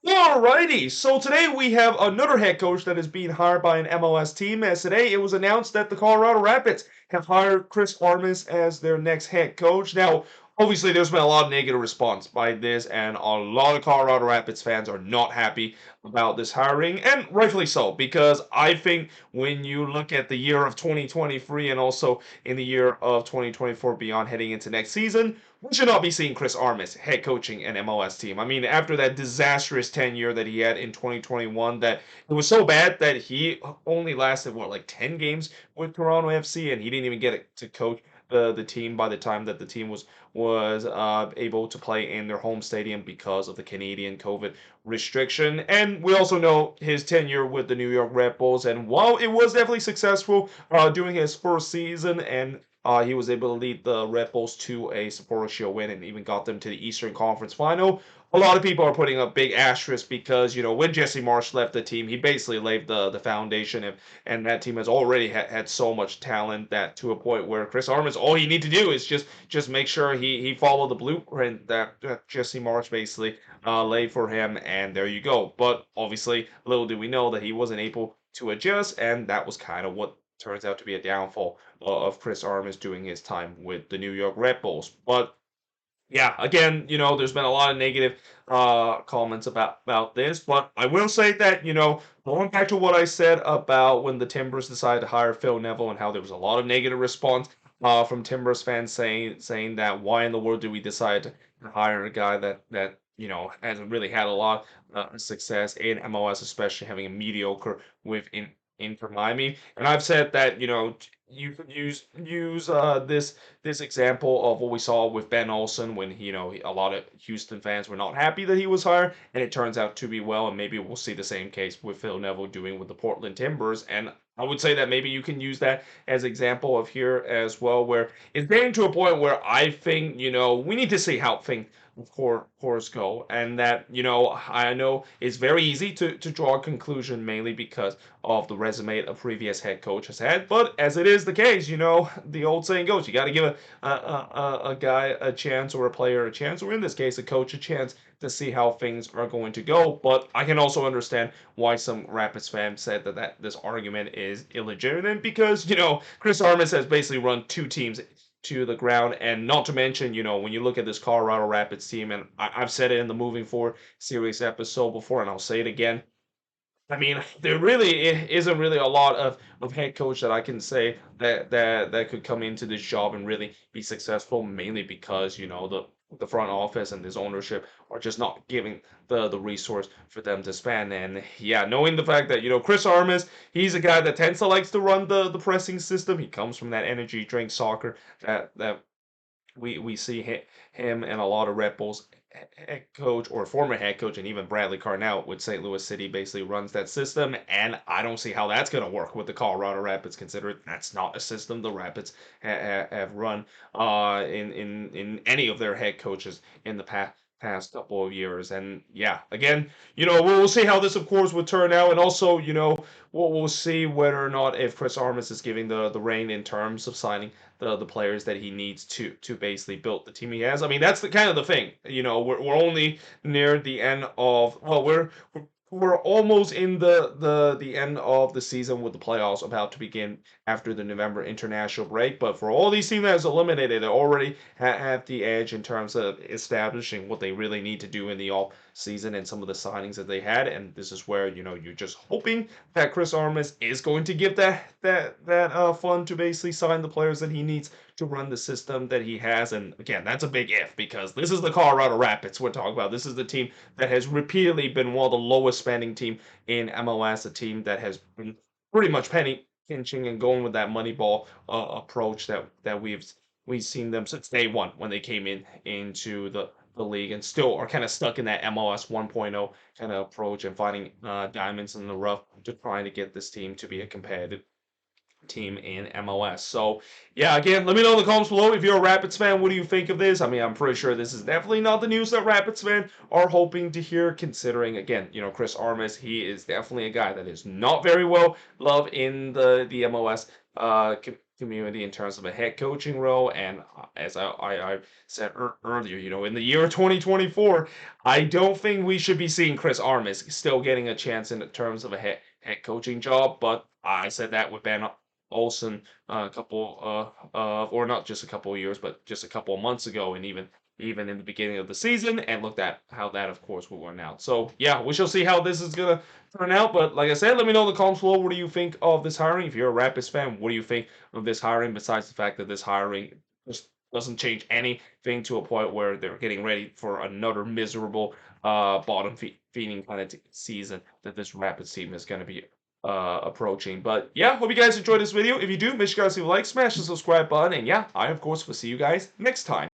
Alrighty, so today we have another head coach that is being hired by an MLS team. As today it was announced that the Colorado Rapids have hired Chris Armas as their next head coach. Now, obviously, there's been a lot of negative response by this, and a lot of Colorado Rapids fans are not happy about this hiring, and rightfully so, because I think when you look at the year of 2023 and also in the year of 2024 beyond heading into next season, we should not be seeing Chris Armas head coaching an MLS team. I mean, after that disastrous tenure that he had in 2021, that it was so bad that he only lasted like 10 games with Toronto FC, and he didn't even get to coach the team by the time that the team was able to play in their home stadium because of the Canadian COVID restriction. And we also know his tenure with the New York Red Bulls, and while it was definitely successful during his first season and he was able to lead the Red Bulls to a Sapporo Shield win and even got them to the Eastern Conference Final. A lot of people are putting a big asterisk because, when Jesse Marsch left the team, he basically laid the foundation, and that team has already had so much talent that to a point where Chris Armas, all he need to do is just make sure he follow the blueprint that Jesse Marsch basically laid for him, and there you go. But obviously, little did we know that he wasn't able to adjust, and that was kind of what turns out to be a downfall of Chris Armas doing his time with the New York Red Bulls. But yeah, again, there's been a lot of negative comments about this, but I will say that, going back to what I said about when the Timbers decided to hire Phil Neville and how there was a lot of negative response from Timbers fans saying that why in the world do we decide to hire a guy that hasn't really had a lot of success in MLS, especially having a mediocre with Inter Miami. And I've said that, you could use this example of what we saw with Ben Olsen when a lot of Houston fans were not happy that he was hired, and it turns out to be well, and maybe we'll see the same case with Phil Neville doing with the Portland Timbers. And I would say that maybe you can use that as example of here as well, where it's getting to a point where I think we need to see how things of course go, and that I know it's very easy to draw a conclusion mainly because of the resume a previous head coach has had. But as it is the case, the old saying goes, you got to give a guy a chance, or a player a chance, or in this case, a coach a chance to see how things are going to go. But I can also understand why some Rapids fans said that this argument is illegitimate because, Chris Armas has basically run two teams to the ground. And not to mention, when you look at this Colorado Rapids team, and I've said it in the Moving Forward series episode before, and I'll say it again, I mean, there really isn't really a lot of head coach that I can say that could come into this job and really be successful, mainly because the front office and this ownership are just not giving the resource for them to spend. And yeah, knowing the fact that Chris Armas, he's a guy that tends to likes to run the pressing system. He comes from that energy drink soccer that we see him and a lot of Red Bulls head coach or former head coach, and even Bradley Carnell with St. Louis City basically runs that system, and I don't see how that's going to work with the Colorado Rapids, considering that's not a system the Rapids have run in any of their head coaches in the past couple of years. And yeah, again, we'll see how this, of course, would turn out, and also, we'll see whether or not if Chris Armas is giving the reign in terms of signing the players that he needs to basically build the team he has. I mean, that's the kind of the thing. We're only near the end of we're almost in the end of the season with the playoffs about to begin after the November international break. But for all these teams that is eliminated, they already have the edge in terms of establishing what they really need to do in the off season and some of the signings that they had. And this is where you're just hoping that Chris Armas is going to give that fund to basically sign the players that he needs to run the system that he has. And again, that's a big if because this is the Colorado Rapids we're talking about. This is the team that has repeatedly been one of the lowest spending team in MLS, a team that has been pretty much penny pinching and going with that Moneyball approach that we've seen them since day one when they came into the league, and still are kind of stuck in that MLS 1.0 kind of approach and finding diamonds in the rough to trying to get this team to be a competitive team in MLS. So, yeah, again, let me know in the comments below if you're a Rapids fan. What do you think of this? I mean, I'm pretty sure this is definitely not the news that Rapids fans are hoping to hear, considering, again, Chris Armas, he is definitely a guy that is not very well loved in the MLS community in terms of a head coaching role. And as I said earlier, in the year 2024, I don't think we should be seeing Chris Armas still getting a chance in terms of a head coaching job. But I said that with Ben Olsen a couple or not just a couple of years, but just a couple of months ago, and even in the beginning of the season, and looked at how that, of course, will went out. So yeah, we shall see how this is gonna turn out. But like I said, let me know in the comments below, what do you think of this hiring? If you're a Rapids fan, what do you think of this hiring? Besides the fact that this hiring just doesn't change anything to a point where they're getting ready for another miserable bottom feeding kind of season that this Rapids team is going to be approaching. But yeah, hope you guys enjoyed this video. If you do, make sure you guys leave a like, smash the subscribe button, and yeah, I of course will see you guys next time.